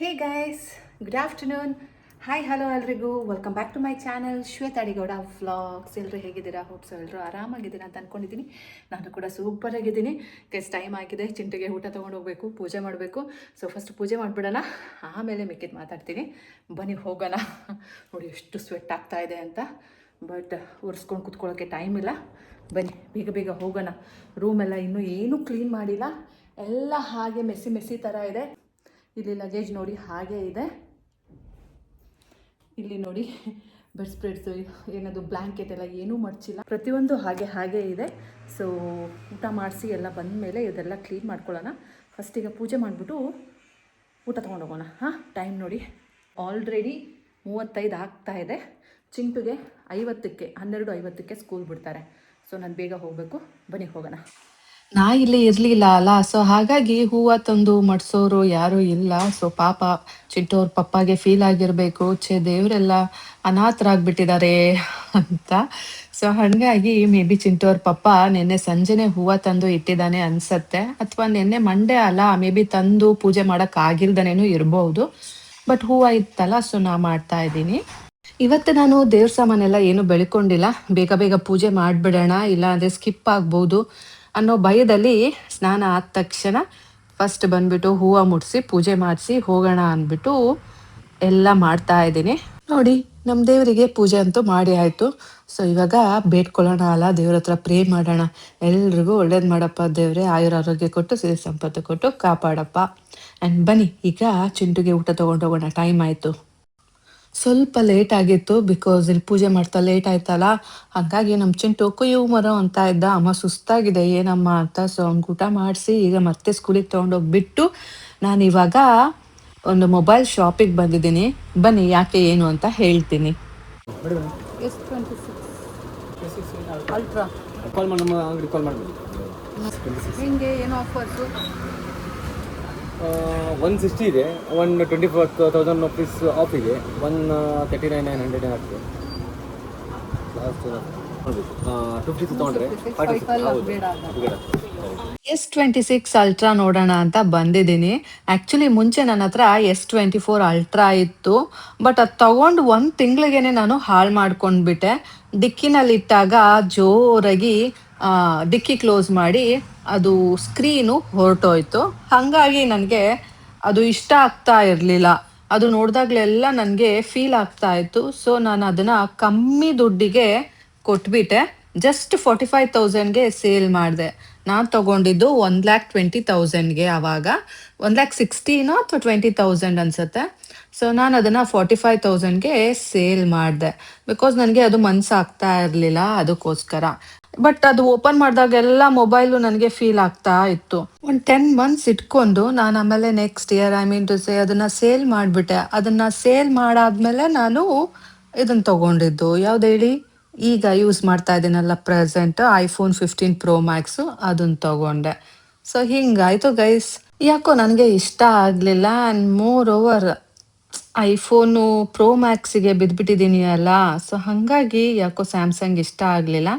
ಹೇ guys, good afternoon. Hi hello ಎಲ್ರಿಗೂ, welcome back to my channel Shweta Adigowda vlogs. ಎಲ್ಲರೂ ಹೇಗಿದ್ದೀರಾ? ಹೋಪ್ಸು ಎಲ್ಲರೂ ಆರಾಮಾಗಿದ್ದೀರಾ ಅಂತ ಅಂದ್ಕೊಂಡಿದ್ದೀನಿ. ನಾನು ಕೂಡ ಸೂಪರಾಗಿದ್ದೀನಿ. ಟೈಮ್ ಆಗಿದೆ, ಚಿಂಟಿಗೆ ಊಟ ತೊಗೊಂಡು ಹೋಗಬೇಕು, ಪೂಜೆ ಮಾಡಬೇಕು. ಸೊ ಫಸ್ಟ್ ಪೂಜೆ ಮಾಡಿಬಿಡೋಣ, ಆಮೇಲೆ ಮಿಕ್ಕಿದ್ದು ಮಾತಾಡ್ತೀನಿ. ಬನ್ನಿ ಹೋಗೋಣ. ನೋಡಿ ಎಷ್ಟು ಸ್ವೆಟ್ ಆಗ್ತಾ ಇದೆ ಅಂತ, ಬಟ್ ಒರೆಸ್ಕೊಂಡು ಕುತ್ಕೊಳ್ಳೋಕ್ಕೆ ಟೈಮ್ ಇಲ್ಲ. ಬನ್ನಿ ಬೇಗ ಬೇಗ ಹೋಗೋಣ. ರೂಮೆಲ್ಲ ಇನ್ನೂ ಏನೂ ಕ್ಲೀನ್ ಮಾಡಿಲ್ಲ, ಎಲ್ಲ ಹಾಗೆ ಮೆಸ್ಸಿ ಮೆಸ್ಸಿ ಥರ ಇದೆ. ಇಲ್ಲಿ ಲಗೇಜ್ ನೋಡಿ ಹಾಗೆ ಇದೆ. ಇಲ್ಲಿ ನೋಡಿ ಬೆಡ್ ಸ್ಪ್ರೆಡ್ಸು, ಏನದು ಬ್ಲ್ಯಾಂಕೆಟ್ ಎಲ್ಲ ಏನೂ ಮಡಚಿಲ್ಲ, ಪ್ರತಿಯೊಂದು ಹಾಗೆ ಹಾಗೆ ಇದೆ. ಸೊ ಊಟ ಮಾಡಿಸಿ ಎಲ್ಲ ಬಂದ ಮೇಲೆ ಇದೆಲ್ಲ ಕ್ಲೀನ್ ಮಾಡ್ಕೊಳ್ಳೋಣ. ಫಸ್ಟಿಗೆ ಪೂಜೆ ಮಾಡಿಬಿಟ್ಟು ಊಟ ತೊಗೊಂಡೋಗೋಣ. ಟೈಮ್ ನೋಡಿ ಆಲ್ರೆಡಿ 35 ಆಗ್ತಾ ಇದೆ. ಚಿಂಟುಗೆ 50ಕ್ಕೆ 12:50ಕ್ಕೆ ಸ್ಕೂಲ್ ಬಿಡ್ತಾರೆ. ಸೊ ನಾನು ಬೇಗ ಹೋಗಬೇಕು. ಬನ್ನಿ ಹೋಗೋಣ. ನಾ ಇಲ್ಲಿ ಇರ್ಲಿಲ್ಲ ಅಲ್ಲ, ಸೊ ಹಾಗಾಗಿ ಹೂವ ತಂದು ಮಡ್ಸೋರು ಯಾರು ಇಲ್ಲ. ಸೊ ಪಾಪ ಚಿಂಟು ಅವ್ರ ಪಪ್ಪಾಗೆ ಫೀಲ್ ಆಗಿರ್ಬೇಕು, ದೇವರೆಲ್ಲ ಅನಾಥರಾಗ್ಬಿಟ್ಟಿದ್ದಾರೆ ಅಂತ. ಸೊ ಹಾಗಾಗಿ ಮೇ ಬಿ ಚಿಂಟು ಅವ್ರ ಪಪ್ಪ ನಿನ್ನೆ ಸಂಜೆನೆ ಹೂವ ತಂದು ಇಟ್ಟಿದ್ದಾನೆ ಅನ್ಸತ್ತೆ, ಅಥವಾ ನಿನ್ನೆ ಮಂಡೇ ಅಲ್ಲ, ಮೇ ಬಿ ತಂದು ಪೂಜೆ ಮಾಡಕ್ ಆಗಿಲ್ದನೇನು ಇರ್ಬಹುದು. ಬಟ್ ಹೂವ ಇತ್ತಲ್ಲ, ಸೊ ನಾ ಮಾಡ್ತಾ ಇದ್ದೀನಿ. ಇವತ್ತು ನಾನು ದೇವ್ರ ಸಾಮಾನೆಲ್ಲ ಏನು ಬೆಳ್ಕೊಂಡಿಲ್ಲ, ಬೇಗ ಬೇಗ ಪೂಜೆ ಮಾಡಿಬಿಡೋಣ, ಇಲ್ಲ ಅಂದರೆ ಸ್ಕಿಪ್ ಆಗ್ಬೋದು ಅನ್ನೋ ಭಯದಲ್ಲಿ ಸ್ನಾನ ಆದ ತಕ್ಷಣ ಫಸ್ಟ್ ಬಂದ್ಬಿಟ್ಟು ಹೂವು ಮುಡಿಸಿ ಪೂಜೆ ಮಾಡಿಸಿ ಹೋಗೋಣ ಅಂದ್ಬಿಟ್ಟು ಎಲ್ಲ ಮಾಡ್ತಾ ಇದ್ದೀನಿ. ನೋಡಿ, ನಮ್ಮ ದೇವರಿಗೆ ಪೂಜೆ ಅಂತೂ ಮಾಡಿ ಆಯಿತು. ಸೊ ಇವಾಗ ಬೇಡ್ಕೊಳ್ಳೋಣ ಅಲ್ಲ, ದೇವ್ರ ಹತ್ರ ಪ್ರೇ ಮಾಡೋಣ. ಎಲ್ರಿಗೂ ಒಳ್ಳೇದು ಮಾಡಪ್ಪ ದೇವ್ರೆ, ಆಯುರ ಆರೋಗ್ಯ ಕೊಟ್ಟು ಸಿರಿ ಸಂಪತ್ತು ಕೊಟ್ಟು ಕಾಪಾಡಪ್ಪ. ಆ್ಯಂಡ್ ಬನ್ನಿ ಈಗ ಚಿಂಟುಗೆ ಊಟ ತೊಗೊಂಡೋಗೋಣ, ಟೈಮ್ ಆಯಿತು. ಸ್ವಲ್ಪ ಲೇಟ್ ಆಗಿತ್ತು, ಬಿಕಾಸ್ ಇಲ್ಲಿ ಪೂಜೆ ಮಾಡ್ತಾ ಲೇಟ್ ಆಯ್ತಲ್ಲ. ಹಾಗಾಗಿ ನಮ್ಮ ಚಿಂಟು ಕುಯ್ಯು ಮರೋ ಅಂತ ಇದ್ದ, ಅಮ್ಮ ಸುಸ್ತಾಗಿದೆ ಏನಮ್ಮ ಅಂತ. ಸೊ ಅವ್ನಿಗೆ ಊಟ ಮಾಡಿಸಿ ಈಗ ಮತ್ತೆ ಸ್ಕೂಲಿಗೆ ತೊಗೊಂಡೋಗ್ಬಿಟ್ಟು ನಾನು ಇವಾಗ ಒಂದು ಮೊಬೈಲ್ ಶಾಪಿಗೆ ಬಂದಿದ್ದೀನಿ. ಬನ್ನಿ ಯಾಕೆ ಏನು ಅಂತ ಹೇಳ್ತೀನಿ. S26 ಅಲ್ಟ್ರಾ ಕಾಲ್ ಮಾಡಿ, ನಮ್ಮ ಅಂಗಡಿ ಕಾಲ್ ಮಾಡಬೇಕು. ಹಿಂಗೆ ಏನು ಆಫರ್ಸು? 160 ಇದೆ, 124,000 ರುಪೀಸ್ ಆಫ್ ಇದೆ, 139,900 ಆಗ್ತದೆ. ಲಾಸ್ಟ್ 50 ತೊಗೊಂಡ್ರೆ S26 ಅಲ್ಟ್ರಾ ನೋಡೋಣ ಅಂತ ಬಂದಿದ್ದೀನಿ. ಆ್ಯಕ್ಚುಲಿ ಮುಂಚೆ ನನ್ನ ಹತ್ರ S24 ಅಲ್ಟ್ರಾ ಇತ್ತು, ಬಟ್ ಅದು ತಗೊಂಡು 1 ತಿಂಗಳಿಗೇನೆ ನಾನು ಹಾಳು ಮಾಡ್ಕೊಂಡ್ಬಿಟ್ಟೆ. ಡಿಕ್ಕಿನಲ್ಲಿಟ್ಟಾಗ ಜೋರಾಗಿ ಡಿಕ್ಕಿ ಕ್ಲೋಸ್ ಮಾಡಿ ಅದು ಸ್ಕ್ರೀನು ಹೊರಟೋಯ್ತು. ಹಾಗಾಗಿ ನನಗೆ ಅದು ಇಷ್ಟ ಆಗ್ತಾ ಇರಲಿಲ್ಲ. ಅದು ನೋಡಿದಾಗಲೆಲ್ಲ ನನಗೆ ಫೀಲ್ ಆಗ್ತಾ ಇತ್ತು. ಸೊ ನಾನು ಅದನ್ನು ಕಮ್ಮಿ ದುಡ್ಡಿಗೆ ಕೊಟ್ಬಿಟ್ಟೆ. ಜಸ್ಟ್ 45,000ಗೆ ಸೇಲ್ ಮಾಡಿದೆ. ನಾನು ತೊಗೊಂಡಿದ್ದು 1,20,000ಗೆ, ಆವಾಗ 1,60,000 ಅಥವಾ 20,000 ಅನ್ಸುತ್ತೆ. ಸೊ ನಾನು ಅದನ್ನು 45,000ಗೆ ಸೇಲ್ ಮಾಡಿದೆ, ಬಿಕಾಸ್ ನನಗೆ ಅದು ಮನಸ್ಸಾಗ್ತಾ ಇರಲಿಲ್ಲ, ಅದಕ್ಕೋಸ್ಕರ. ಬಟ್ ಅದು ಓಪನ್ ಮಾಡಿದಾಗೆಲ್ಲ ಮೊಬೈಲು ನನಗೆ ಫೀಲ್ ಆಗ್ತಾ ಇತ್ತು. ಒಂದು 10 months ಇಟ್ಕೊಂಡು ನಾನು ಆಮೇಲೆ next year, I mean to say, ಅದನ್ನು ಸೇಲ್ ಮಾಡಿಬಿಟ್ಟೆ. ಅದನ್ನು ಸೇಲ್ ಮಾಡಾದ್ಮೇಲೆ ನಾನು ಇದನ್ನು ತೊಗೊಂಡಿದ್ದು ಯಾವ್ದು ಹೇಳಿ, ಈಗ ಯೂಸ್ ಮಾಡ್ತಾ ಇದ್ದೀನಲ್ಲ ಪ್ರೆಸೆಂಟ್, iPhone 15 Pro Max, ಅದನ್ನು ತೊಗೊಂಡೆ. ಸೊ ಹಿಂಗಾಯ್ತು ಗೈಸ್. ಯಾಕೋ ನನಗೆ ಇಷ್ಟ ಆಗಲಿಲ್ಲ. And more over iPhone pro ಮ್ಯಾಕ್ಸಿಗೆ ಬಿದ್ದುಬಿಟ್ಟಿದ್ದೀನಿ ಅಲ್ಲ, ಸೊ ಹಾಗಾಗಿ ಯಾಕೋ ಸ್ಯಾಮ್ಸಂಗ್ ಇಷ್ಟ ಆಗಲಿಲ್ಲ,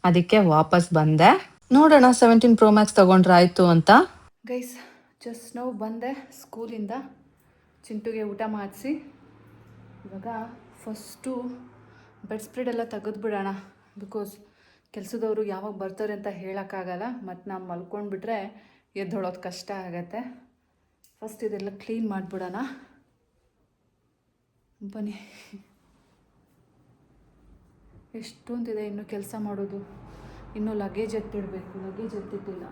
ಅದಕ್ಕೆ ವಾಪಸ್ ಬಂದೆ. ನೋಡೋಣ 17 Pro Max ತೊಗೊಂಡ್ರೆ ಆಯಿತು ಅಂತ. ಗೈಸ್, ಜಸ್ಟ್ ನಾವು ಬಂದೆ ಸ್ಕೂಲಿಂದ, ಚಿಂಟುಗೆ ಊಟ ಮಾಡಿಸಿ ಇವಾಗ ಫಸ್ಟು ಬೆಡ್ ಸ್ಪ್ರೆಡ್ ಎಲ್ಲ ತೆಗೆದುಬಿಡೋಣ. ಬಿಕಾಸ್ ಕೆಲಸದವರು ಯಾವಾಗ ಬರ್ತಾರೆ ಅಂತ ಹೇಳೋಕ್ಕಾಗಲ್ಲ, ಮತ್ತು ನಾವು ಮಲ್ಕೊಂಡ್ಬಿಟ್ರೆ ಎದ್ದೊಳೋದು ಕಷ್ಟ ಆಗತ್ತೆ. ಫಸ್ಟ್ ಇದೆಲ್ಲ ಕ್ಲೀನ್ ಮಾಡಿಬಿಡೋಣ. ಬನ್ನಿ, ಎಷ್ಟೊಂದಿದೆ ಇನ್ನೂ ಕೆಲಸ ಮಾಡೋದು. ಇನ್ನೂ ಲಗೇಜ್ ಎತ್ತಿಡಬೇಕು, ಲಗೇಜ್ ಎತ್ತಿಟ್ಟಿಲ್ಲ.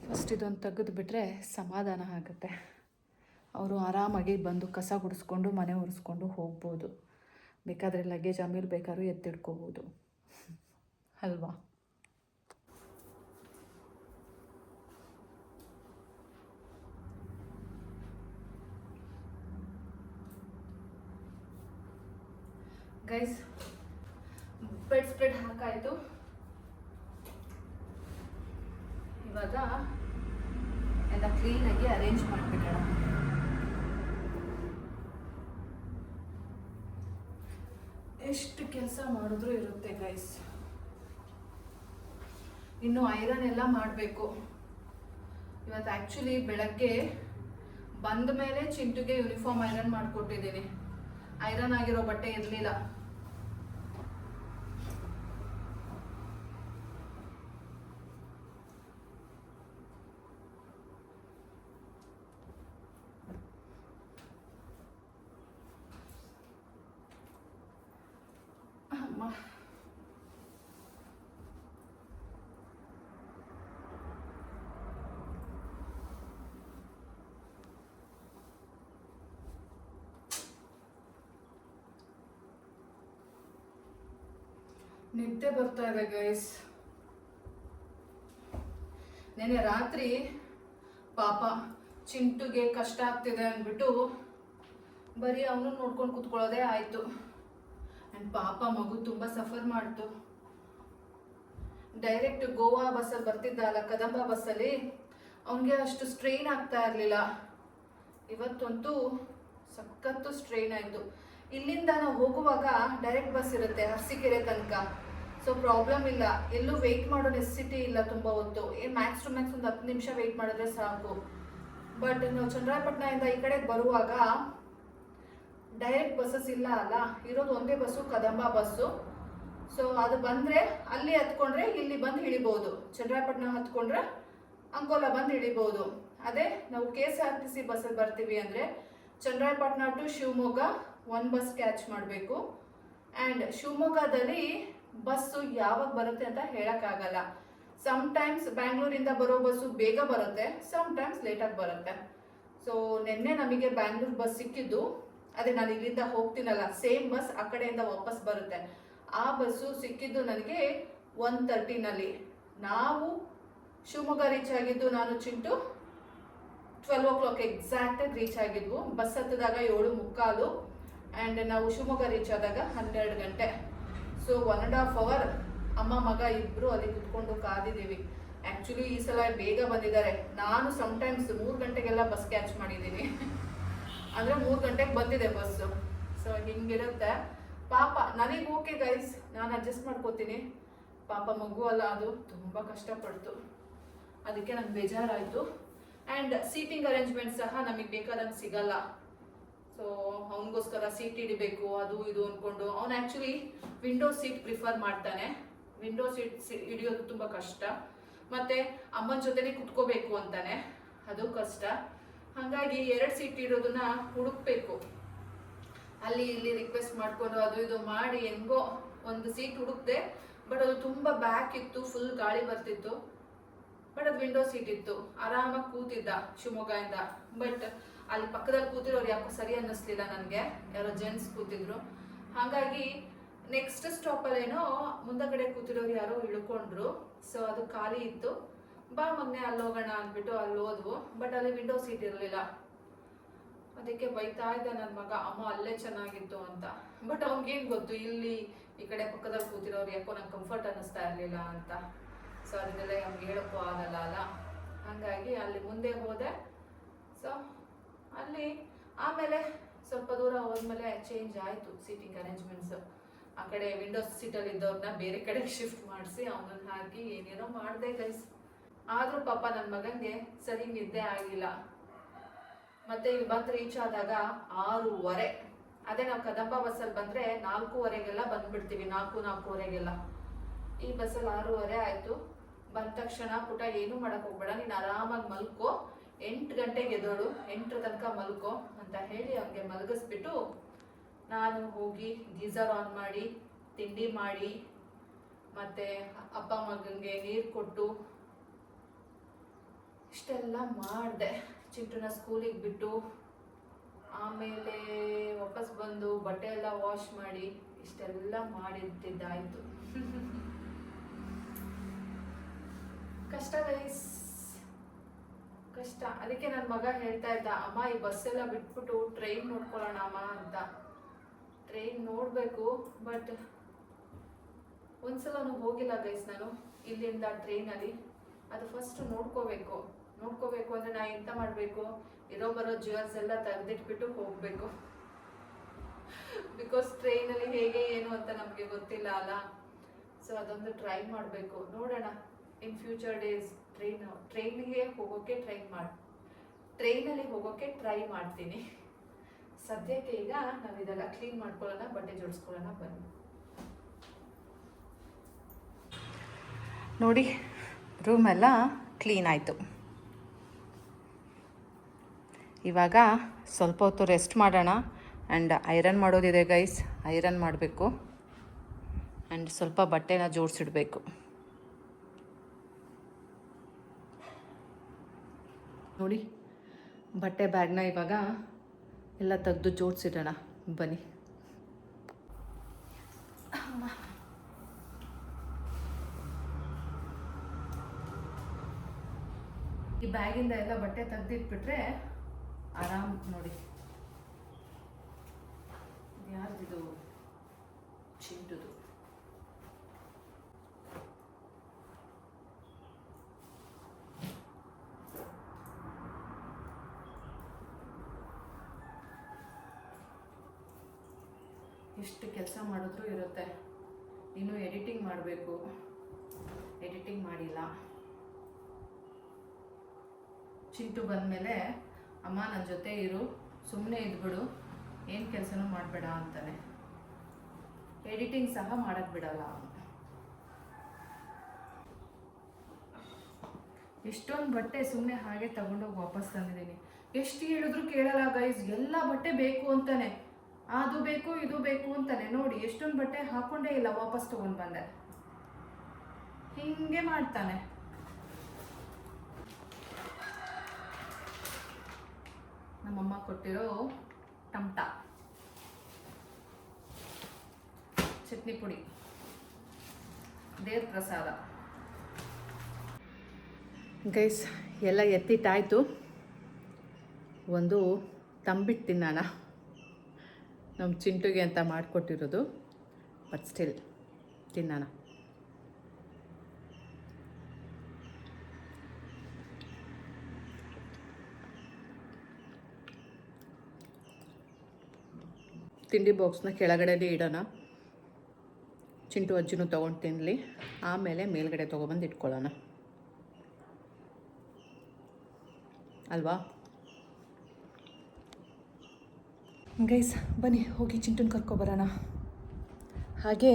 ಫಸ್ಟ್ ಇದೊಂದು ತೆಗೆದುಬಿಟ್ರೆ ಸಮಾಧಾನ ಆಗುತ್ತೆ. ಅವರು ಆರಾಮಾಗಿ ಬಂದು ಕಸ ಗುಡಿಸ್ಕೊಂಡು ಮನೆ ಒರೆಸ್ಕೊಂಡು ಹೋಗ್ಬೋದು. ಬೇಕಾದರೆ ಲಗೇಜ್ ಆಮೇಲೆ ಬೇಕಾದ್ರೂ ಎತ್ತಿಡ್ಕೋಬೋದು ಅಲ್ವಾ? ಗೈಸ್, ಬೆಡ್ ಸ್ಪ್ರೆಡ್ ಹಾಕಾಯಿತು. ಇವಾಗ ಎಲ್ಲ ಕ್ಲೀನಾಗಿ ಅರೇಂಜ್ ಮಾಡಿಬಿಡೋಣ. ಎಷ್ಟು ಕೆಲಸ ಮಾಡಿದ್ರೂ ಇರುತ್ತೆ ಗೈಸ್. ಇನ್ನು ಐರನ್ ಎಲ್ಲ ಮಾಡಬೇಕು. ಇವತ್ತು ಆ್ಯಕ್ಚುಲಿ ಬೆಳಗ್ಗೆ ಬಂದ ಮೇಲೆ ಚಿಂಟುಗೆ ಯೂನಿಫಾರ್ಮ್ ಐರನ್ ಮಾಡಿಕೊಟ್ಟಿದ್ದೀನಿ. ಐರನ್ ಆಗಿರೋ ಬಟ್ಟೆ ಇರಲಿಲ್ಲ. ಅಮ್ಮ ನಿದ್ದೆ ಬರ್ತಾ ಇದೆ ಗೈಸ್. ನೆನ್ನೆ ರಾತ್ರಿ ಪಾಪ ಚಿಂಟುಗೆ ಕಷ್ಟ ಆಗ್ತಿದೆ ಅಂದ್ಬಿಟ್ಟು ಬರೀ ಅವನು ನೋಡ್ಕೊಂಡು ಕೂತ್ಕೊಳ್ಳೋದೇ ಆಯಿತು. ಆ್ಯಂಡ್ ಪಾಪ ಮಗು ತುಂಬ ಸಫರ್ ಮಾಡ್ತು. ಡೈರೆಕ್ಟ್ ಗೋವಾ ಬಸ್ಸಲ್ಲಿ ಬರ್ತಿದ್ದಲ್ಲ, ಕದಂಬ ಬಸ್ಸಲ್ಲಿ, ಅವನಿಗೆ ಅಷ್ಟು ಸ್ಟ್ರೈನ್ ಆಗ್ತಾ ಇರಲಿಲ್ಲ. ಇವತ್ತಂತೂ ಸಖತ್ತು ಸ್ಟ್ರೈನ್ ಆಯಿತು. ಇಲ್ಲಿಂದ ನಾವು ಹೋಗುವಾಗ ಡೈರೆಕ್ಟ್ ಬಸ್ ಇರುತ್ತೆ ಅರಸೀಕೆರೆ ತನಕ. ಸೊ ಪ್ರಾಬ್ಲಮ್ ಇಲ್ಲ, ಎಲ್ಲೂ ವೆಯ್ಟ್ ಮಾಡೋ ನೆಸೆಸಿಟಿ ಇಲ್ಲ ತುಂಬ ಹೊತ್ತು. ಮ್ಯಾಕ್ಸ್ ಟು ಮ್ಯಾಕ್ಸ್ ಒಂದು 10 ನಿಮಿಷ ವೆಯ್ಟ್ ಮಾಡಿದ್ರೆ ಸಾಕು. ಬಟ್ ನಾವು ಚನ್ನರಾಯಪಟ್ಟಣದಿಂದ ಈ ಕಡೆಗೆ ಬರುವಾಗ ಡೈರೆಕ್ಟ್ ಬಸ್ಸಸ್ ಇಲ್ಲ ಅಲ್ಲ, ಇರೋದು ಒಂದೇ ಬಸ್ಸು, ಕದಂಬ ಬಸ್ಸು. ಸೊ ಅದು ಬಂದರೆ ಅಲ್ಲಿ ಹತ್ಕೊಂಡ್ರೆ ಇಲ್ಲಿ ಬಂದು ಇಳಿಬೋದು. ಚನ್ನರಾಯಪಟ್ಟಣ ಹತ್ಕೊಂಡ್ರೆ ಅಂಕೋಲಾ ಬಂದು ಇಳಿಬೋದು. ಅದೇ ನಾವು KSRTC ಬಸ್ಸಲ್ಲಿ ಬರ್ತೀವಿ ಅಂದರೆ ಚನ್ನರಾಯಪಟ್ಟಣ ಟು ಶಿವಮೊಗ್ಗ ಒಂದು ಬಸ್ ಕ್ಯಾಚ್ ಮಾಡಬೇಕು. ಆ್ಯಂಡ್ ಶಿವಮೊಗ್ಗದಲ್ಲಿ ಬಸ್ಸು ಯಾವಾಗ ಬರುತ್ತೆ ಅಂತ ಹೇಳೋಕ್ಕಾಗಲ್ಲ. ಸಮ್ಟೈಮ್ಸ್ ಬ್ಯಾಂಗ್ಳೂರಿಂದ ಬರೋ ಬಸ್ಸು ಬೇಗ ಬರುತ್ತೆ, ಸಮ್ಟೈಮ್ಸ್ ಲೇಟಾಗಿ ಬರುತ್ತೆ. ಸೊ ನಿನ್ನೆ ನಮಗೆ ಬ್ಯಾಂಗ್ಳೂರು ಬಸ್ ಸಿಕ್ಕಿದ್ದು, ಅದೇ ನಾನು ಇಲ್ಲಿಂದ ಹೋಗ್ತೀನಲ್ಲ ಸೇಮ್ ಬಸ್ ಆ ಕಡೆಯಿಂದ ವಾಪಸ್ ಬರುತ್ತೆ. ಆ ಬಸ್ಸು ಸಿಕ್ಕಿದ್ದು ನನಗೆ 1:30ನಲ್ಲಿ. ನಾವು ಶಿವಮೊಗ್ಗ ರೀಚ್ ಆಗಿದ್ದು ನಾನು ಚಿಂಟು 12 o'clock ಎಕ್ಸಾಕ್ಟಾಗಿ ರೀಚ್ ಆಗಿದ್ವು. ಬಸ್ ಹತ್ತಿದಾಗ 7:45 ಆ್ಯಂಡ್ ನಾವು ಶಿವಮೊಗ್ಗ ರೀಚ್ ಆದಾಗ 12 ಗಂಟೆ. ಸೊ 1.5 hour ಅಮ್ಮ ಮಗ ಇಬ್ಬರು ಅಲ್ಲಿ ಕುತ್ಕೊಂಡು ಕಾದಿದ್ದೀವಿ. ಆ್ಯಕ್ಚುಲಿ ಈ ಸಲ ಬೇಗ ಬಂದಿದ್ದಾರೆ. ನಾನು ಸಮ್ಟೈಮ್ಸ್ 3 ಗಂಟೆಗೆಲ್ಲ ಬಸ್ ಕ್ಯಾಚ್ ಮಾಡಿದ್ದೀನಿ. ಅಂದರೆ 3 ಗಂಟೆಗೆ ಬಂದಿದೆ ಬಸ್ಸು. ಸೊ ಹಿಂಗಿರುತ್ತೆ. ಪಾಪ ನನಗೆ ಓಕೆ ಗೈಸ್, ನಾನು ಅಡ್ಜಸ್ಟ್ ಮಾಡ್ಕೋತೀನಿ. ಪಾಪ ಮಗು ಅಲ್ಲ, ಅದು ತುಂಬ ಕಷ್ಟಪಡ್ತು. ಅದಕ್ಕೆ ನಂಗೆ ಬೇಜಾರಾಯಿತು. ಆ್ಯಂಡ್ ಸೀಟಿಂಗ್ ಅರೇಂಜ್ಮೆಂಟ್ ಸಹ ನಮಗೆ ಬೇಕಾದಂಗೆ ಸಿಗಲ್ಲ. ಸೊ ಅವನಿಗೋಸ್ಕರ ಸೀಟ್ ಹಿಡಿಬೇಕು ಅದು ಇದು ಅಂದ್ಕೊಂಡು, ಅವನು ಆ್ಯಕ್ಚುಲಿ ವಿಂಡೋ ಸೀಟ್ ಪ್ರಿಫರ್ ಮಾಡ್ತಾನೆ. ವಿಂಡೋ ಸೀಟ್ ಹಿಡಿಯೋದು ತುಂಬ ಕಷ್ಟ. ಮತ್ತು ಅಮ್ಮನ ಜೊತೆನೇ ಕುತ್ಕೋಬೇಕು ಅಂತಾನೆ, ಅದು ಕಷ್ಟ. ಹಾಗಾಗಿ 2 ಸೀಟ್ ಇರೋದನ್ನ ಹುಡುಕ್ಬೇಕು. ಅಲ್ಲಿ ಇಲ್ಲಿ ರಿಕ್ವೆಸ್ಟ್ ಮಾಡಿಕೊಂಡು ಅದು ಇದು ಮಾಡಿ ಹೆಂಗೋ ಒಂದು ಸೀಟ್ ಹುಡುಕ್ದೆ. ಬಟ್ ಅದು ತುಂಬ ಬ್ಯಾಕ್ ಇತ್ತು, ಫುಲ್ ಗಾಳಿ ಬರ್ತಿತ್ತು. ಬಟ್ ಅದು ವಿಂಡೋ ಸೀಟ್ ಇತ್ತು, ಆರಾಮಾಗಿ ಕೂತಿದ್ದ ಶಿವಮೊಗ್ಗದಿಂದ. ಬಟ್ ಅಲ್ಲಿ ಪಕ್ಕದಲ್ಲಿ ಕೂತಿರೋರು ಯಾಕೋ ಸರಿ ಅನ್ನಿಸ್ಲಿಲ್ಲ ನನಗೆ, ಯಾರೋ ಜೆಂಟ್ಸ್ ಕೂತಿದ್ರು. ಹಾಗಾಗಿ ನೆಕ್ಸ್ಟ್ ಸ್ಟಾಪಲ್ಲೇನೋ ಮುಂದಗಡೆ ಕೂತಿರೋರು ಯಾರೋ ಇಳ್ಕೊಂಡ್ರು. ಸೊ ಅದು ಖಾಲಿ ಇತ್ತು. ಬಾ ಮಗನೆ ಅಲ್ಲಿ ಹೋಗೋಣ ಅಂದ್ಬಿಟ್ಟು ಅಲ್ಲಿ ಹೋದ್ವು. ಬಟ್ ಅಲ್ಲಿ ವಿಂಡೋ ಸೀಟ್ ಇರಲಿಲ್ಲ. ಅದಕ್ಕೆ ಬೈತಾ ಇದ್ದ ನನ್ನ ಮಗ, ಅಮ್ಮ ಅಲ್ಲೇ ಚೆನ್ನಾಗಿತ್ತು ಅಂತ. ಬಟ್ ಅವ್ನಿಗೇನು ಗೊತ್ತು, ಇಲ್ಲಿ ಈ ಕಡೆ ಪಕ್ಕದಲ್ಲಿ ಕೂತಿರೋರು ಯಾಕೋ ನಂಗೆ ಕಂಫರ್ಟ್ ಅನ್ನಿಸ್ತಾ ಇರಲಿಲ್ಲ ಅಂತ. ಸೊ ಅದನ್ನೆಲ್ಲ ಅವ್ನಿಗೆ ಹೇಳೋಕ್ಕೂ ಆಗಲ್ಲ ಅಲ್ಲ. ಹಾಗಾಗಿ ಅಲ್ಲಿ ಮುಂದೆ ಹೋದೆ. ಸೊ ಅಲ್ಲಿ ಆಮೇಲೆ ಸ್ವಲ್ಪ ದೂರ ಹೋದ್ಮೇಲೆ ಚೇಂಜ್ ಆಯಿತು ಸೀಟಿಂಗ್ ಅರೇಂಜ್ಮೆಂಟ್ಸು. ಆ ಕಡೆ ವಿಂಡೋಸ್ ಸೀಟಲ್ಲಿ ಇದ್ದವ್ರನ್ನ ಬೇರೆ ಕಡೆಗೆ ಶಿಫ್ಟ್ ಮಾಡಿಸಿ ಅವನನ್ನು ಹಾಕಿ ಏನೇನೋ ಮಾಡಿದೆ ಗೈಸ್. ಆದರೂ ಪಾಪ ನನ್ನ ಮಗನಿಗೆ ಸರಿ ನಿದ್ದೆ ಆಗಿಲ್ಲ. ಮತ್ತೆ ಇಲ್ಲಿ ಬಂದು ರೀಚ್ ಆದಾಗ 6:15. ಅದೇ ನಾವು ಕದಂಬ ಬಸ್ಸಲ್ಲಿ ಬಂದರೆ 4:15ಗೆಲ್ಲ ಬಂದ್ಬಿಡ್ತೀವಿ, 4:45ಗೆಲ್ಲ. ಈ ಬಸ್ಸಲ್ಲಿ 6:15 ಆಯಿತು. ಬಂದ ತಕ್ಷಣ ಪುಟ ಏನೂ ಮಾಡೋಕ್ಕೆ ಹೋಗ್ಬೇಡ, ನೀನು ಆರಾಮಾಗಿ ಮಲ್ಕೋ, 8 ಗಂಟೆಗೆ ಎದ್ದೋಳು, 8 ತನಕ ಮಲ್ಕೋ ಅಂತ ಹೇಳಿ ಅವನಿಗೆ ಮಲಗಿಸ್ಬಿಟ್ಟು ನಾನು ಹೋಗಿ ಗೀಸರ್ ಆನ್ ಮಾಡಿ ತಿಂಡಿ ಮಾಡಿ ಮತ್ತು ಅಪ್ಪ ಮಗನಿಗೆ ನೀರು ಕೊಟ್ಟು ಇಷ್ಟೆಲ್ಲ ಮಾಡಿದೆ. ಚಿಂಟುನ ಸ್ಕೂಲಿಗೆ ಬಿಟ್ಟು ಆಮೇಲೆ ವಾಪಸ್ ಬಂದು ಬಟ್ಟೆ ಎಲ್ಲ ವಾಶ್ ಮಾಡಿ ಇಷ್ಟೆಲ್ಲ ಮಾಡಿಟ್ಟಿದ್ದಾಯಿತು. ಕಷ್ಟ ಗೈಸ್, ಕಷ್ಟ. ಅದಕ್ಕೆ ನನ್ನ ಮಗ ಹೇಳ್ತಾ ಇದ್ದ, ಅಮ್ಮ ಈ ಬಸ್ಸೆಲ್ಲ ಬಿಟ್ಬಿಟ್ಟು ಟ್ರೈನ್ ನೋಡ್ಕೊಳ್ಳೋಣ ಅಮ್ಮ ಅಂತ. ಟ್ರೈನ್ ನೋಡಬೇಕು, ಬಟ್ ಒಂದ್ಸಲ ಹೋಗಿಲ್ಲ ಗೈಸ್ ನಾನು ಇಲ್ಲಿಂದ ಟ್ರೈನಲ್ಲಿ. ಅದು ಫಸ್ಟ್ ನೋಡ್ಕೋಬೇಕು ಅಂದರೆ ನಾನು ಎಂತ ಮಾಡಬೇಕು, ಇರೋ ಬರೋ ಜ್ಯುವೆಲ್ಸ್ ಎಲ್ಲ ತೆಗೆದಿಟ್ಬಿಟ್ಟು ಹೋಗಬೇಕು. ಬಿಕಾಸ್ ಟ್ರೈನಲ್ಲಿ ಹೇಗೆ ಏನು ಅಂತ ನಮಗೆ ಗೊತ್ತಿಲ್ಲ ಅಲ್ಲ. ಸೊ ಅದೊಂದು ಟ್ರೈ ಮಾಡಬೇಕು, ನೋಡೋಣ ಇನ್ ಫ್ಯೂಚರ್ ಡೇಸ್ ಟ್ರೈನಲ್ಲಿ ಹೋಗೋಕ್ಕೆ ಟ್ರೈ ಮಾಡ್ತೀನಿ. ಸದ್ಯಕ್ಕೆ ಈಗ ನಾವು ಇದೆಲ್ಲ ಕ್ಲೀನ್ ಮಾಡ್ಕೊಳ್ಳೋಣ, ಬಟ್ಟೆ ಜೋಡಿಸ್ಕೊಳ್ಳೋಣ ಬನ್ನಿ. ನೋಡಿ, ರೂಮೆಲ್ಲ ಕ್ಲೀನ್ ಆಯಿತು. ಇವಾಗ ಸ್ವಲ್ಪ ಹೊತ್ತು ರೆಸ್ಟ್ ಮಾಡೋಣ. ಆ್ಯಂಡ್ ಐರನ್ ಮಾಡೋದಿದೆ ಗೈಸ್, ಐರನ್ ಮಾಡಬೇಕು. ಆ್ಯಂಡ್ ಸ್ವಲ್ಪ ಬಟ್ಟೆನ ಜೋಡಿಸಿಡ್ಬೇಕು. ನೋಡಿ, ಬಟ್ಟೆ ಬ್ಯಾಗ್ನ ಇವಾಗ ಎಲ್ಲ ತೆಗೆದು ಜೋಡಿಸಿಡೋಣ ಬನ್ನಿ. ಈ ಬ್ಯಾಗಿಂದ ಎಲ್ಲ ಬಟ್ಟೆ ತೆಗೆದಿಟ್ಬಿಟ್ರೆ ಆರಾಮ್. ನೋಡಿ, ಯಾರ್ದಿದು? ಚಿಂಟುದು. ಎಷ್ಟು ಕೆಲಸ ಮಾಡಿದ್ರೂ ಇರುತ್ತೆ. ಇನ್ನು ಎಡಿಟಿಂಗ್ ಮಾಡಬೇಕು, ಎಡಿಟಿಂಗ್ ಮಾಡಿಲ್ಲ. ಚಿಂಟು ಬಂದಮೇಲೆ ಅಮ್ಮ ನನ್ನ ಜೊತೆ ಇರು, ಸುಮ್ಮನೆ ಇದ್ಬಿಡು, ಏನು ಕೆಲಸನೂ ಮಾಡಬೇಡ ಅಂತಾನೆ. ಎಡಿಟಿಂಗ್ ಸಹ ಮಾಡೋಕ್ಕೆ ಬಿಡಲ್ಲ ಅವನು. ಎಷ್ಟೊಂದು ಬಟ್ಟೆ ಸುಮ್ಮನೆ ಹಾಗೆ ತಗೊಂಡೋಗಿ ವಾಪಸ್ ತಂದಿದ್ದೀನಿ. ಎಷ್ಟು ಹೇಳಿದ್ರು ಕೇಳಲ್ಲ ಗೈಸ್, ಎಲ್ಲ ಬಟ್ಟೆ ಬೇಕು ಅಂತಾನೆ, ಅದು ಬೇಕು ಇದು ಬೇಕು ಅಂತಾನೆ. ನೋಡಿ, ಎಷ್ಟೊಂದು ಬಟ್ಟೆ ಹಾಕೊಂಡೇ ಇಲ್ಲ, ವಾಪಸ್ ತೊಗೊಂಡು ಬಂದೆ. ಹಿಂಗೆ ಮಾಡ್ತಾನೆ. ನಮ್ಮಮ್ಮ ಕೊಟ್ಟಿರೋ ಟಮಟ ಚಟ್ನಿ ಪುಡಿ, ದೇವ್ರ ಪ್ರಸಾದ. ಗೈಸ್, ಎಲ್ಲ ಎತ್ತಿಟ್ಟಾಯಿತು. ಒಂದು ತಂಬಿಟ್ಟು ತಿನ್ನೋಣ. ನಮ್ಮ ಚಿಂಟುಗೆ ಅಂತ ಮಾಡಿಕೊಟ್ಟಿರೋದು, ಬಟ್ ಸ್ಟಿಲ್ ತಿನ್ನೋಣ. ತಿಂಡಿ ಬಾಕ್ಸ್ನ ಕೆಳಗಡೆನೇ ಇಡೋಣ. ಚಿಂಟು ಅಜ್ಜಿನೂ ತೊಗೊಂಡು ತಿನ್ನಲಿ, ಆಮೇಲೆ ಮೇಲ್ಗಡೆ ತೊಗೊಬಂದು ಇಟ್ಕೊಳ್ಳೋಣ ಅಲ್ವಾ ಗೈಸ್? ಬನ್ನಿ ಹೋಗಿ ಚಿಂಟುನ ಕರ್ಕೊಬರೋಣ. ಹಾಗೆ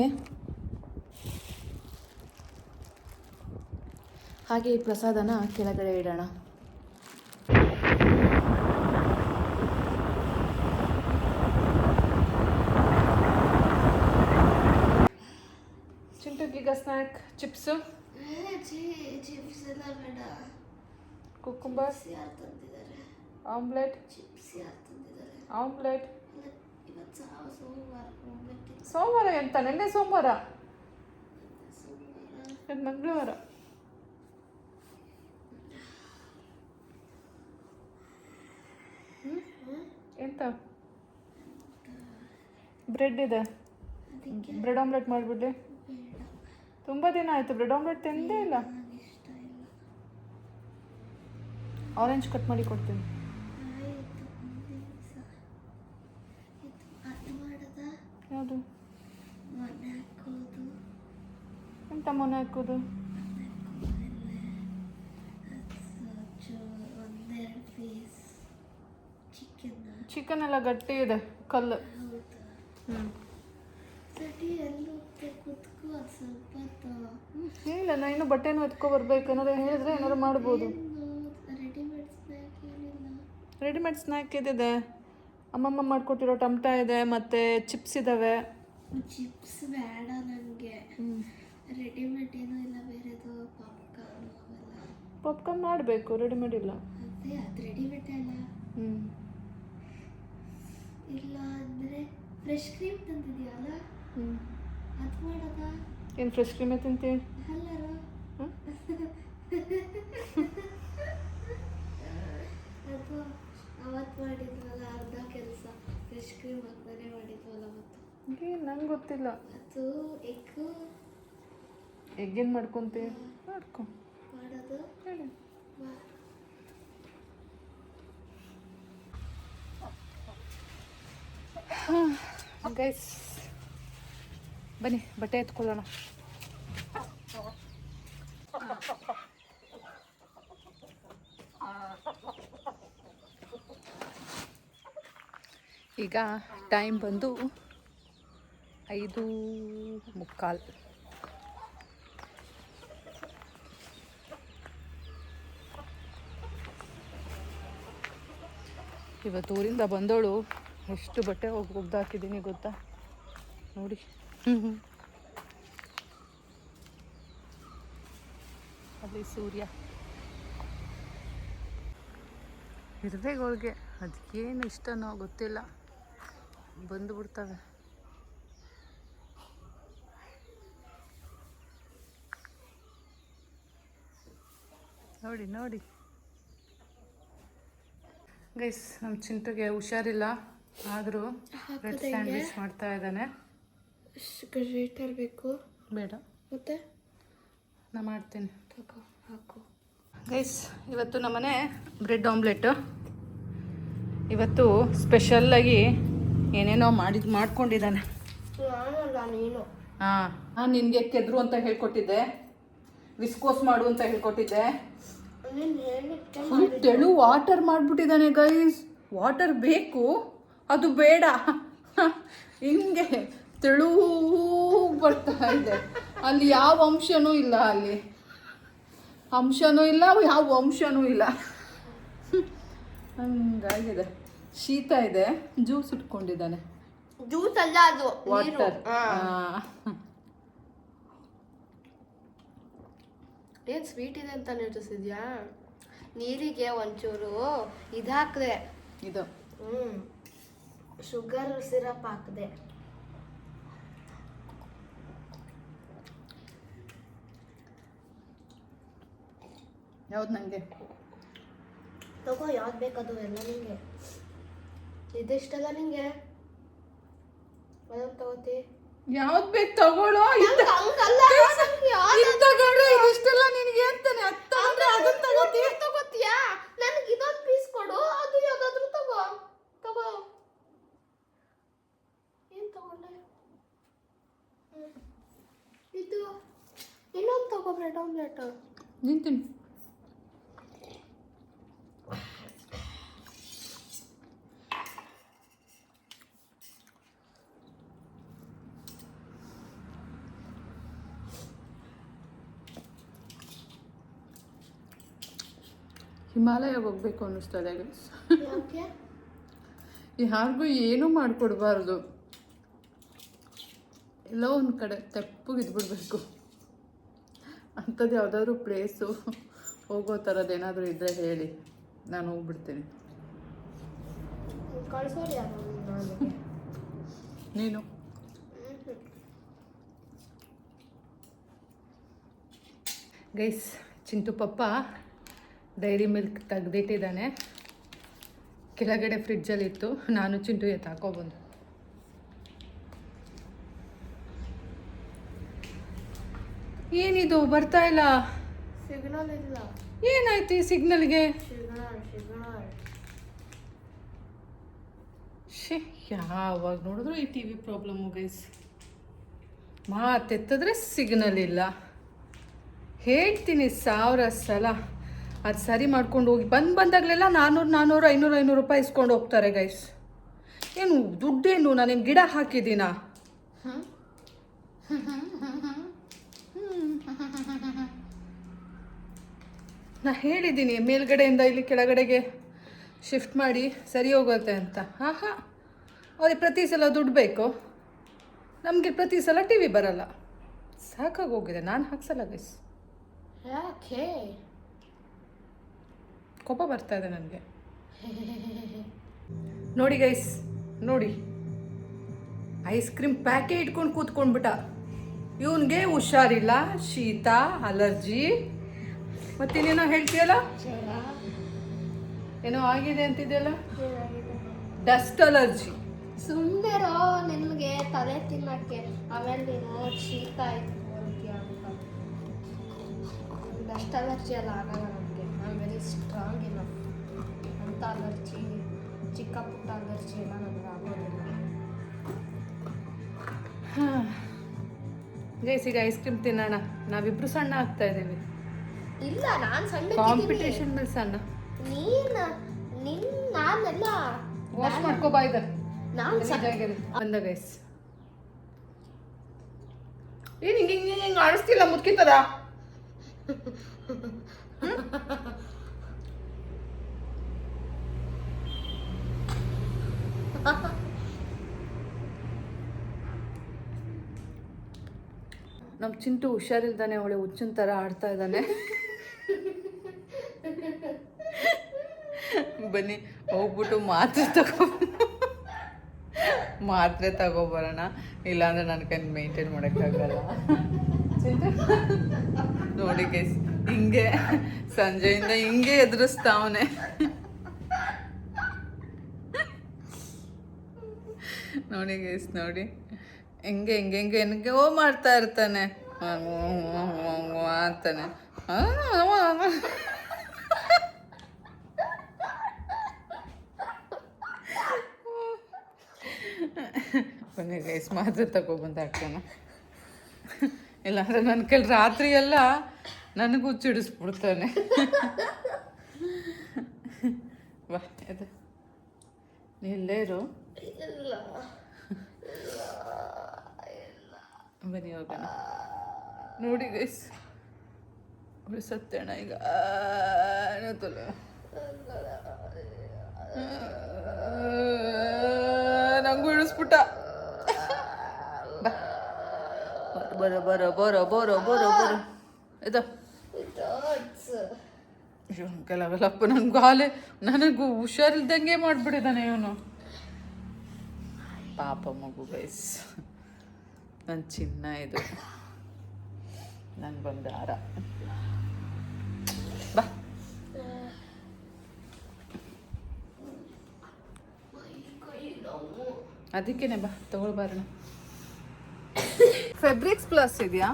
ಈ ಪ್ರಸಾದನ ಕೆಳಗಡೆ ಇಡೋಣ. ಚಿಂಟುಗೀಗ ಸ್ನ್ಯಾಕ್ ಚಿಪ್ಸು, ಚಿಪ್ಸ್ ಎಲ್ಲ ಬೇಡ. ಕುಕ್ಕುಂಬರ್, ಯಾರು ತಂದಿದ್ದಾರೆ? ಆಮ್ಲೆಟ್, ಚಿಪ್ಸ್ ಯಾರು ತಂದಿದ್ದಾರೆ? ಆಮ್ಲೆಟ್. ಇವತ್ತು ಸೋಮವಾರ. ಸೋಮವಾರ ಎಂತ? ನೆನ್ನೆ ಸೋಮವಾರ, ಸೋಮವಾರ ಇದು ಮಂಗಳವಾರ. ಎಂತ? ಬ್ರೆಡ್ ಇದೆ, ಬ್ರೆಡ್ ಆಮ್ಲೆಟ್ ಮಾಡಿಬಿಡ್ಲಿ. ತುಂಬ ದಿನ ಆಯಿತು ಬ್ರೆಡ್ ಆಮ್ಲೆಟ್ ತಿಂದೇ ಇಲ್ಲ. ಇಷ್ಟ ಇಲ್ಲ. ಆರೆಂಜ್ ಕಟ್ ಮಾಡಿ ಕೊಡ್ತೀನಿ. ಆಯಿತು, ಅದು ಮಾಡೋದ? ಯಾವುದು? ಮೊನ್ನೆ ಹಾಕೋದು. ಎಂತ ಮೊನ್ನೆ ಹಾಕೋದು? ಒಂದೆರಡು ಪೀಸ್ ಚಿಕನ್ ಎಲ್ಲ ಗಟ್ಟಿ ಇದೆ, ಕಲ್ಲು. ಹೌದಾ? ಹ್ಞೂ ಸರಿ, ಎಲ್ಲೂ ಕುತ್ಕೋ ಅದು ಸ್ವಲ್ಪ ಹೊತ್ತು. ಇಲ್ಲ, ನಾ ಇನ್ನೂ ಬಟ್ಟೆನೂ ಎತ್ಕೊಬರ್ಬೇಕು. ಏನಾದ್ರು ಹೇಳಿದ್ರೆ ಏನಾದ್ರು ಮಾಡ್ಬೋದು. ರೆಡಿಮೇಡ್ ಸ್ನ್ಯಾಕ್ ಏನಿಲ್ಲ? ರೆಡಿಮೇಡ್ ಸ್ನ್ಯಾಕ್ ಇದಿದೆ, ಅಮ್ಮಮ್ಮ ಮಾಡಿಕೊಟ್ಟಿರೋ ಟಮಟ ಇದೆ, ಮತ್ತು ಚಿಪ್ಸ್ ಇದ್ದಾವೆ. ಚಿಪ್ಸ್ ಬೇಡ ನನಗೆ. ರೆಡಿಮೇಡ್ ಏನೂ ಇಲ್ಲ, ಬೇರೆದು ಪಾಪ್ಕಾರ್ನ್ ಅವೆಲ್ಲ. ಪಾಪ್ಕಾರ್ನ್ ಮಾಡಬೇಕು, ರೆಡಿಮೇಡ್ ಇಲ್ಲ. ಅದೇ ಅದು ರೆಡಿಮೇಡ್ ಅಲ್ಲ. ಹ್ಞೂ ಇಲ್ಲ ಅಂದರೆ ಫ್ರೆಶ್ ಕ್ರೀಮ್ ತಂದಿದೆಯಲ್ಲ, ಹ್ಞೂ ಅದು ಮಾಡೋದ? ಏನು ಫ್ರೆಶ್ ಕ್ರೀಮೇ ತಿಂತೀನಿ? ಅಲ್ಲರ ಅದು ಅವತ್ತು ಮಾಡಿದ್ವಲ್ಲ ಅರ್ಧ ಕೆಲಸ, ಫ್ರೆಶ್ ಕ್ರೀಮ್ ಹಾಕ್ತಾನೆ ಮಾಡಿದ್ವಲ್ಲ ಅವತ್ತು. ಏನು ನಂಗೆ ಗೊತ್ತಿಲ್ಲ. ಅದು ಎಗ್ಗೇನು ಮಾಡ್ಕೊತೀವಿ? ಮಾಡ್ಕೊ ಮಾಡೋದು ಹೇಳಿ. ಗೈಸ್ ಬನ್ನಿ ಬಟ್ಟೆ ಎತ್ಕೊಳ್ಳೋಣ. ಈಗ ಟೈಮ್ ಬಂದು 5:45. ಇವತ್ತು ಊರಿಂದ ಬಂದವಳು ಎಷ್ಟು ಬಟ್ಟೆ ಒಗ್ದಾಕಿದ್ದೀನಿ ಗೊತ್ತಾ ನೋಡಿ. ಅಲ್ಲಿ ಸೂರ್ಯ ಇರುವೆಗಳಿಗೆ ಅದಕ್ಕೇನು ಇಷ್ಟನೋ ಗೊತ್ತಿಲ್ಲ, ಬಂದುಬಿಡ್ತವೆ. ನೋಡಿ ನೋಡಿ ಗೈಸ್, ನಮ್ಮ ಚಿಂಟುಗೆ ಹುಷಾರಿಲ್ಲ, ಆದರೂ ಬ್ರೆಡ್ ಸ್ಯಾಂಡ್ವಿಚ್ ಮಾಡ್ತಾ ಇದ್ದಾನೆ. ಗ್ರೇಟರ್ ಬೇಕು ಬೇಡ, ಮತ್ತೆ ನಾ ಮಾಡ್ತೀನಿ. ತಗೋ ಹಾಕು. ಗೈಸ್, ಇವತ್ತು ನಮ್ಮನೆ ಬ್ರೆಡ್ ಆಮ್ಲೆಟ್ಟು. ಇವತ್ತು ಸ್ಪೆಷಲ್ಲಾಗಿ ಏನೇನೋ ಮಾಡ್ಕೊಂಡಿದ್ದಾನೆ. ನಾನಲ್ಲ ನೀನು. ಹಾಂ, ನಾನು ನಿನಗೆ ಕೆದ್ರು ಅಂತ ಹೇಳ್ಕೊಟ್ಟಿದ್ದೆ, ವಿಸ್ಕೋಸ್ ಮಾಡು ಅಂತ ಹೇಳ್ಕೊಟ್ಟಿದ್ದೆ. ನೀನು ಹೇಳಿದ್ದೆ ಫುಲ್ ತೆಳು ವಾಟರ್ ಮಾಡಿಬಿಟ್ಟಿದ್ದಾನೆ ಗೈಸ್. ವಾಟರ್ ಬೇಕು, ಅದು ಬೇಡ, ಹಿಂಗೆ ತೆಳು ಬರ್ತಾ ಇದೆ. ಅಲ್ಲಿ ಯಾವ ಅಂಶನೂ ಇಲ್ಲ, ಅಲ್ಲಿ ಅಂಶನೂ ಇಲ್ಲ, ಯಾವ ಅಂಶನೂ ಇಲ್ಲ, ಹಂಗಾಗಿದೆ. ಶೀತ ಇದೆ, ಜ್ಯೂಸ್ ಇಟ್ಕೊಂಡಿದ್ದಾನೆ. ಜ್ಯೂಸ್ ಅಲ್ಲ ಅದು ವಾಟರ್. ಏನು ಸ್ವೀಟ್ ಇದೆ ಅಂತ ನಿರ್ಧರಿಸಿದ್ಯಾ? ನೀರಿಗೆ ಒಂಚೂರು ಇದು ಹಾಕಿದೆ, ಇದು ಶುಗರ್ ಸಿರಪ್ ಹಾಕಿದೆ. ಯಾವ್ದು ನನಗೆ? ತಗೋ, ಯಾವ್ದು ಬೇಕದು ಎಲ್ಲ ನಿಂಗೆ. ಇದಿಷ್ಟಲ್ಲ ನಿಂಗೆ, ಅದನ್ನು ತಗೋತಿ. ಯಾವ್ದು ಬೇಕು ತಗೊಳ್ಳೋ. ಇದಿಷ್ಟೆಲ್ಲ ನಿನಗೆ ಅಂತಾನೆ, ಅದನ್ನ ತಗೋತೀಯಾ? ನನಗೆ ಇದೊಂದು ಪೀಸ್ ಕೊಡು, ಅದು ಯಾವ್ದಾದ್ರು ತಗೋ. ತಗೋ. ಏನ್ ತಗೊಂಡೆ? ಇದು ಇನ್ನೊಂದು ತಗೋ, ಬ್ರೆಡ್ ಆಮ್ಲೆಟ್. ನಿಂತೀನಿ. ಹಿಮಾಲಯಕ್ಕೆ ಹೋಗ್ಬೇಕು ಅನ್ನಿಸ್ತದೆ ಗೈಸ್. ಯಾಕೆ? ಯಾರಿಗೂ ಏನೂ ಮಾಡಿಕೊಡ್ಬಾರ್ದು, ಎಲ್ಲೋ ಒಂದು ಕಡೆ ತೆಪ್ಪಗೆ ಇದ್ಬಿಡ್ಬೇಕು. ಅಂಥದ್ದು ಯಾವುದಾದ್ರೂ ಪ್ಲೇಸು ಹೋಗೋ ಥರದ್ದು ಏನಾದರೂ ಇದ್ದರೆ ಹೇಳಿ, ನಾನು ಹೋಗ್ಬಿಡ್ತೀನಿ. ಕಳ್ಸೋರು ಯಾರು ನನಗೆ? ನೀನು ಗೈಸ್, ಚಿಂಟು ಪಪ್ಪ ಡೈರಿ ಮಿಲ್ಕ್ ತೆಗೆದಿಟ್ಟಿದ್ದಾನೆ. ಕೆಳಗಡೆ ಫ್ರಿಡ್ಜಲ್ಲಿತ್ತು, ನಾನು ಚಿಂಟು ಎತ್ತಾಕೊಬಂದು. ಏನಿದು ಬರ್ತಾ ಇಲ್ಲ? ಸಿಗ್ನಲ್ ಇಲ್ಲ. ಏನಾಯ್ತು ಈ ಸಿಗ್ನಲ್ಗೆ? ಸಿಗ್ನಲ್ ಶೇ, ಯಾವಾಗ ನೋಡಿದ್ರು ಈ ಟಿ ವಿ ಪ್ರಾಬ್ಲಮ್ಮು ಗೈಸ್. ಮಾತೆತ್ತಿದ್ರೆ ಸಿಗ್ನಲ್ ಇಲ್ಲ. ಹೇಳ್ತೀನಿ 1000 ಸಲ, ಅದು ಸರಿ ಮಾಡ್ಕೊಂಡು ಹೋಗಿ ಬಂದಾಗಲೆಲ್ಲ 400, 500 ರೂಪಾಯಿ ಇಸ್ಕೊಂಡು ಹೋಗ್ತಾರೆ ಗೈಸ್. ಏನು ದುಡ್ಡೇನು, ನಾನೇನು ಗಿಡ ಹಾಕಿದ್ದೀನ? ನಾ ಹೇಳಿದ್ದೀನಿ ಮೇಲ್ಗಡೆಯಿಂದ ಇಲ್ಲಿ ಕೆಳಗಡೆಗೆ ಶಿಫ್ಟ್ ಮಾಡಿ ಸರಿ ಹೋಗುತ್ತೆ ಅಂತ. ಹಾಂ, ಅವ್ರಿಗೆ ಪ್ರತಿ ಸಲ ದುಡ್ಡು ಬೇಕು, ನಮಗೆ ಪ್ರತಿ ಸಲ ಟಿ ವಿ ಬರಲ್ಲ. ಸಾಕಾಗೋಗಿದೆ, ನಾನು ಹಾಕ್ಸಲ್ಲ ಗೈಸ್. ಯಾಕೆ? ಕೋಪ ಬರ್ತಾ ಇದೆ ನನಗೆ. ನೋಡಿ ಗೈಸ್, ನೋಡಿ, ಐಸ್ ಕ್ರೀಮ್ ಪ್ಯಾಕೆ ಇಟ್ಕೊಂಡು ಕೂತ್ಕೊಂಡ್ಬಿಟ್ಟ. ಇವನಿಗೆ ಹುಷಾರಿಲ್ಲ, ಶೀತ, ಅಲರ್ಜಿ, ಮತ್ತಿನ್ನೇನೋ ಹೇಳ್ತೀಯಲ್ಲ, ಏನೋ ಆಗಿದೆ ಅಂತಿದೆಯಲ್ಲ, ಡಸ್ಟ್ ಅಲರ್ಜಿ. ಸುಮ್ಮನೆರೋ, ನಿನಗೆ ತಲೆ ತಿನ್ನಕ್ಕೆ. ಆಮೇಲೆ ನೀನು ಶೀತ ಆಯ್ತು ಡಸ್ಟ್ ಅಲರ್ಜಿ ಎಲ್ಲ ಆಗಲ್ಲ ನನಗೆ. ಐ ಆಮ್ ವೆರಿ ಸ್ಟ್ರಾಂಗ್ ಇಲ್ಲ. ಅಂಥ ಅಲರ್ಜಿ, ಚಿಕ್ಕ ಪುಟ್ಟ ಅಲರ್ಜಿ ಎಲ್ಲ ನನಗೆ ಆಗೋದಿಲ್ಲ. ಗೈಸ್, ಈಗ ಐಸ್ ಕ್ರೀಮ್ ತಿನ್ನೋಣ. ನಾವಿಬ್ರು ಸಣ್ಣ ಆಗ್ತಾ ಇದ್ದೀವಿ. ಇಲ್ಲ, ನಾನು ಸಣ್ಣ ಕಾಂಪಿಟೇಷನ್ ಮೇಲೆ ಸಣ್ಣ. ನಾನೆಲ್ಲ ವಾಶ್ ಮಾಡ್ಕೋ ಬಾ. ಇದೆ ನಾನು ಬಂದ ಗೈಸ್. ಏನು ಹಿಂಗೆ ಹಿಂಗೆ ಹಿಂಗೆ ಆಡಿಸ್ತಿಲ್ಲ ಮುದ್ಕಿಂತದ. ನಮ್ಮ ಚಿಂಟು ಹುಷಾರಿಲ್ದಾನೆ, ಅವಳೆ ಹುಚ್ಚಿನ ಥರ ಆಡ್ತಾ ಇದ್ದಾನೆ. ಬನ್ನಿ ಹೋಗ್ಬಿಟ್ಟು ಮಾತ್ರೆ ತಗೊಬರೋಣ, ಇಲ್ಲಾಂದ್ರೆ ನನ್ನ ಕೈ ಮೇಂಟೈನ್ ಮಾಡೋಕ್ಕಾಗಲ್ಲ. ನೋಡಿ ಗೈಸ್, ಹಿಂಗೆ ಸಂಜೆಯಿಂದ ಹಿಂಗೆ ಎದುರಿಸ್ತಾವನೆ. ನೋಡಿ ಗೈಸ್, ನೋಡಿ ಹೆಂಗೆ ಹೆಂಗೆ ಹೆಂಗೆ ಹೆಂಗೆೋ ಮಾಡ್ತಾ ಇರ್ತಾನೆ ಅಂತಾನೆ. ಬನ್ನಿ ಗೈಸ್, ಮಾತ್ರೆ ತಗೊಬಂದು ಹಾಕೋಣ, ಇಲ್ಲಾಂದ್ರೆ ನನ್ನ ಕೈಲಿ ರಾತ್ರಿ ಎಲ್ಲ ನನಗೂ ಹುಚ್ಚಿಡಿಸ್ಬಿಡ್ತಾನೆ. ಬಾ ಇದು ಇಲ್ಲೇ ಇರು. ಬನ್ನಿ ಹೋಗೋಣ. ನೋಡಿ ಗೈಸ್, ಅವಳು ಸತ್ತೇಣ ಈಗ. ನಂಗೂ ಇಳಿಸ್ಬಿಟ್ಟ. ಬರೋ ಬರೋ ಬರೋ ಬರೋ ಬರೋ ಬರೋ ಇದು ಕೆಲವೆಲ್ಲಪ್ಪ. ನನಗೂ ಹುಷಾರಿಲ್ದಂಗೆ ಮಾಡಿಬಿಟ್ಟಿದ್ದಾನೆ ಇವನು. ಪಾಪ ಮಗು ಗೈಸ್, ನನ್ನ ಚಿನ್ನ ಇದು, ನನ್ನ ಬಂಗಾರ. ಬಾ ಅದಕ್ಕೇನೆ ಬಾ ತಗೊಳ್ಬಾರಣ. ಫೆಬ್ರಿಕ್ಸ್ ಪ್ಲಸ್ ಇದೆಯಾ?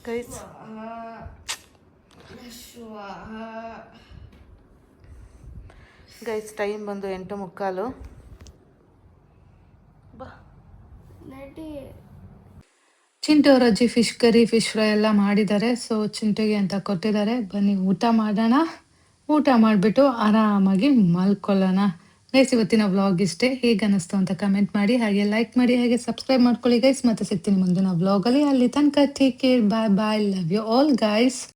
ಗೈಸ್, ಗೈಸ್ ಟೈಮ್ ಬಂದು 8:45. ಬಾ ಚಿಂಟು ಅವ್ರ ಅಜ್ಜಿ ಫಿಶ್ ಕರಿ, ಫಿಶ್ ಫ್ರೈ ಎಲ್ಲ ಮಾಡಿದ್ದಾರೆ. ಸೊ ಚಿಂಟುಗೆ ಅಂತ ಕೊಟ್ಟಿದ್ದಾರೆ. ಬನ್ನಿ ಊಟ ಮಾಡೋಣ. ಊಟ ಮಾಡಿಬಿಟ್ಟು ಆರಾಮಾಗಿ ಮಲ್ಕೊಳ್ಳೋಣ. ಗೈಸ್, ಇವತ್ತಿನ ವ್ಲಾಗ್ ಇಷ್ಟೇ. ಹೇಗೆ ಅನ್ನಿಸ್ತು ಅಂತ ಕಮೆಂಟ್ ಮಾಡಿ, ಹಾಗೆ ಲೈಕ್ ಮಾಡಿ, ಹಾಗೆ ಸಬ್ಸ್ಕ್ರೈಬ್ ಮಾಡ್ಕೊಳ್ಳಿ ಗೈಸ್. ಮತ್ತೆ ಸಿಗ್ತೀನಿ ಮುಂದಿನ ವ್ಲಾಗಲ್ಲಿ. ಅಲ್ಲಿ ತನಕ take care, bye bye, love you all guys.